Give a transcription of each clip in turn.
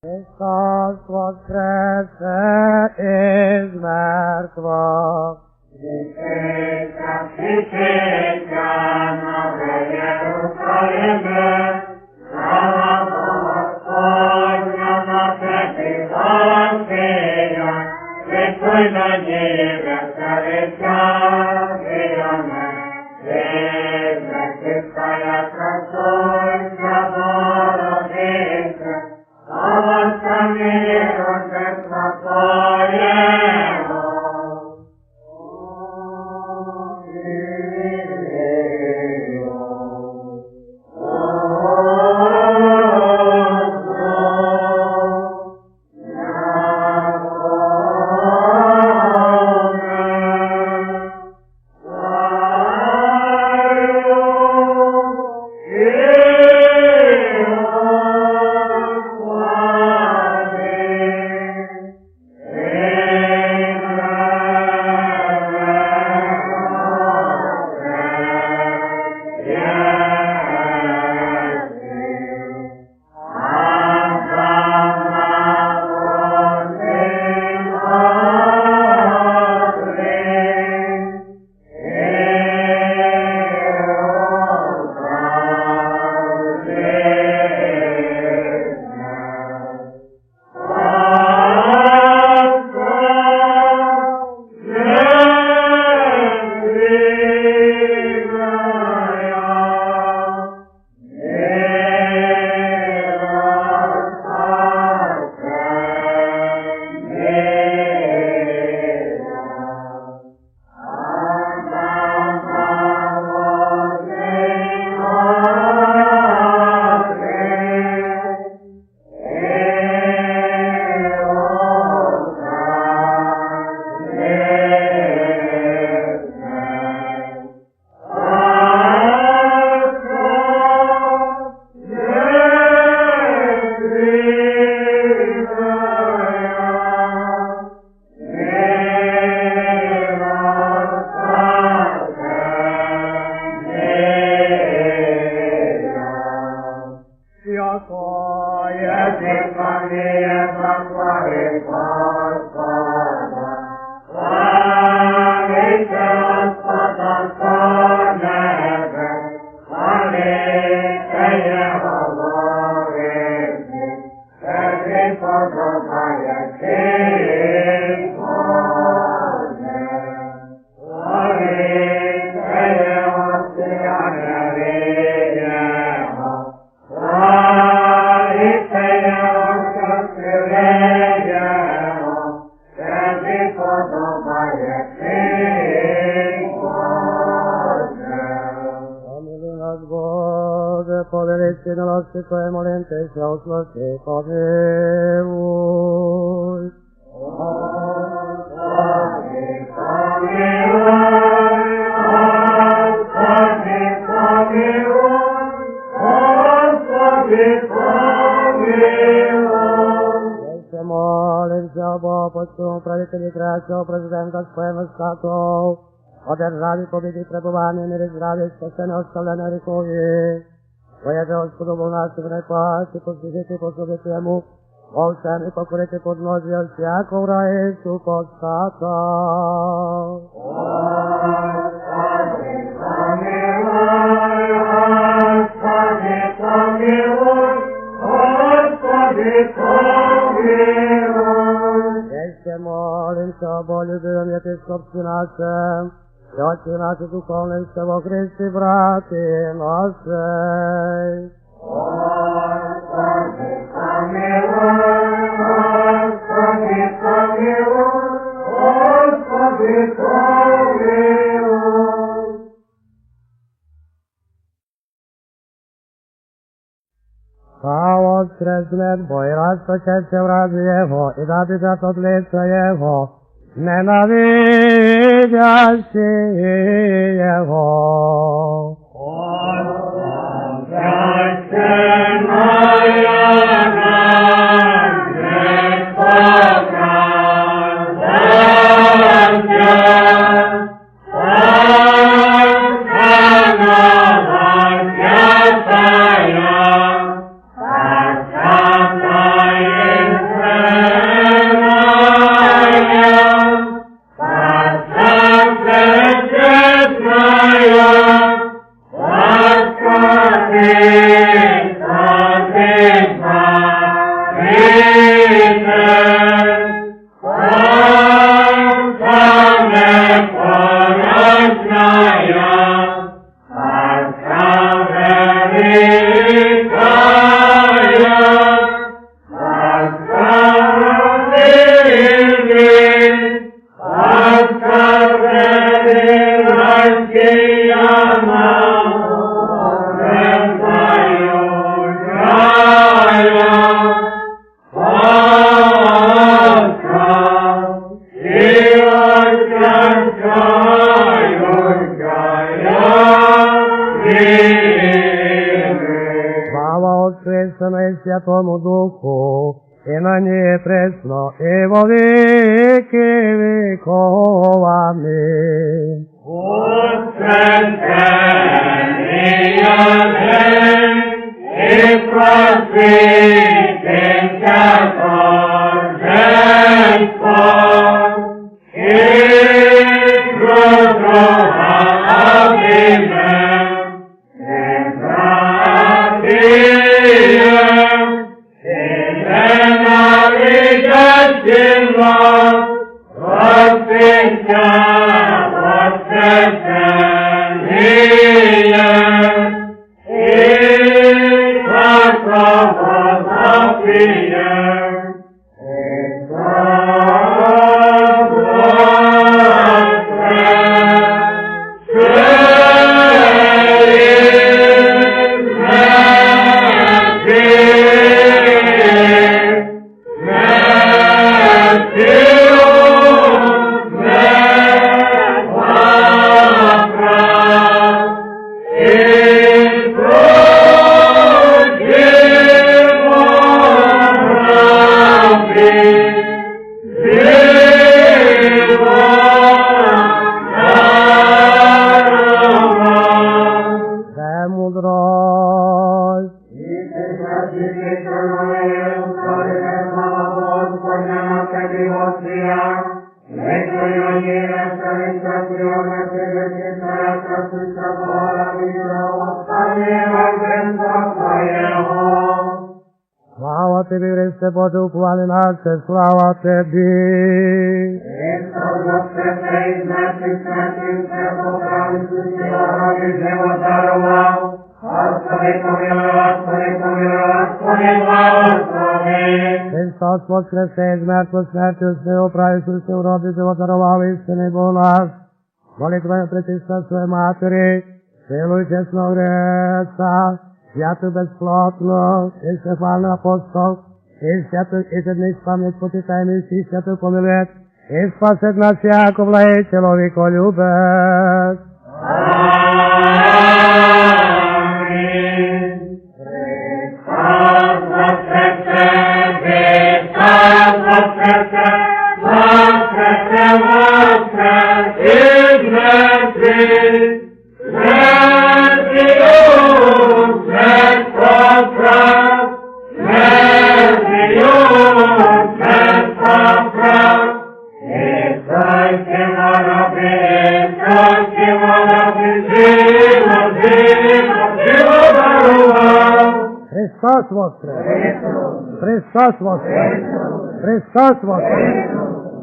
Христос воскресе із мертвих. Світиться, світиться, нове Єрусалиме, слава Господня на тебе Сія, світлий надії веселиться, віряне, вірне, світає красуйся, Богородиця, слава миру, світла Твоєго. Твоей молитве услыши, помилуй. Господи, помилуй, Господи, помилуй, Господи, помилуй. Если молимся об опыту, правителей кращего президента своего статов, о державе победи пребывания, мире здравия, спасения, оставления рекови. Твоя же, Господу, был нашим напасть, и послужите, послужите Ему, во всем и покорите подножия всякого раицу постата. Господи, помилуй, Господи, помилуй, Господи, помилуй. Если молимся о любимом епископстве нашем, и отцы наши духовные во Христе, братья наши. Господи, помилуй, Господи, помилуй, Господи, помилуй. А воскреснет Бой, распочется в разе Его, и да бежат от лица Его, ненавидящие Его. Yeah. Svjatomu Duhu, i na nje presno, i vo vijeki vijekov. Amin. Слава Тобі, Христе Боже, ухвали наше, слава Тобі. Христос воскресе із мертвих смертився, поправи сусілого живо дарував. Господи помилуй, Господи помилуй, Господи благослови. Христос воскресе із мертвих смертю, сни управи сусі уроди, живо дарував істини Бог наш. Молитвою пречиста своєї Матері, силу і чесного Христа, святу безплотну, і Стефана апостол, і святу і седмиць пам'ять потикаємо, і всі святу помилує, і спасет нас, яко благий чоловіко любець. Амінь. Христос воскресе, Христос воскресе, воскресе, воскрес із мертвих. Христос воскрес! Христос воскрес! Христос воскрес!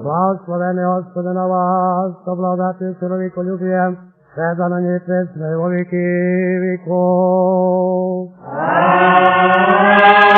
Благословений Господи на вас, то благодати чоловіколюбієм, Седа на ній пресне во віки віков. Амінь.